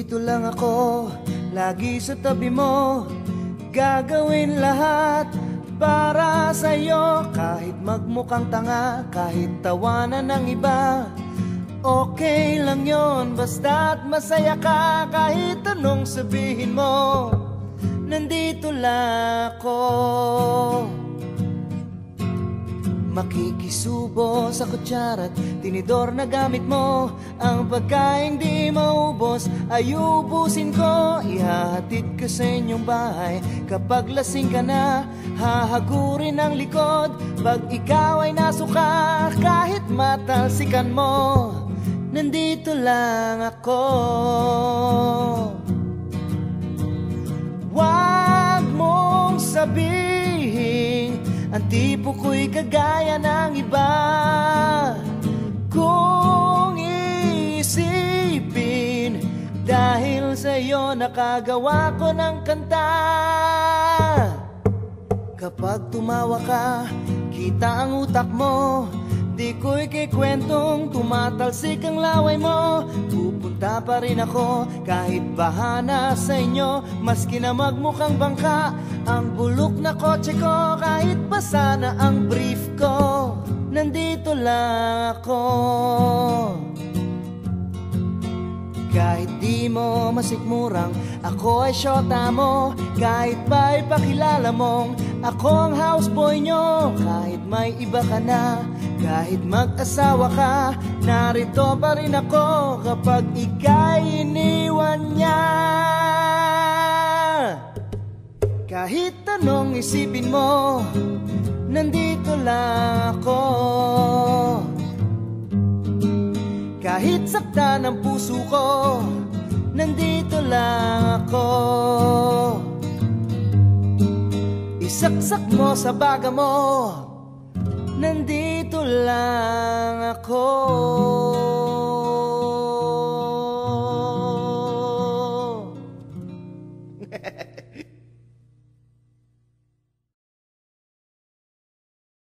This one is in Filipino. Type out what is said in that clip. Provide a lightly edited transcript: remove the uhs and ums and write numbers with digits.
Nandito lang ako, lagi sa tabi mo. Gagawin lahat para sa'yo. Kahit magmukhang tanga, kahit tawanan ng iba, okay lang yon, basta't masaya ka. Kahit anong sabihin mo, nandito lang ako. Makikisubo sa kutsara't tinidor na gamit mo. Ang pagkain di maubos ay ubusin ko. Ihahatid ka sa inyong bahay. Kapag lasing ka na, hahagurin ang likod. Pag ikaw ay nasuka, kahit matalsikan mo, nandito lang ako. Wag mong sabihin ang tipo ko'y kagaya ng iba. Kung isipin, dahil sa'yo nakagawa ko ng kanta. Kapag tumawa ka, kita ang utak mo. Di ko'y kikwentong tumatalsik ang laway mo. Pupunta pa rin ako kahit bahana sa inyo. Maski na magmukhang bangka ang bulok na kotse ko, kahit basa na ang brief ko, nandito lang ako. Kahit di mo masikmurang ako ay syota mo, kahit ba'y pakilala mong ako ang houseboy nyo, kahit may iba ka na, kahit mag-asawa ka, narito pa rin ako kapag ika'y iniwan niya. Kahit anong isipin mo, nandito lang ako. Kahit sakta ng puso ko, nandito lang ako. Isaksak mo sa baga mo, nandito lang ako.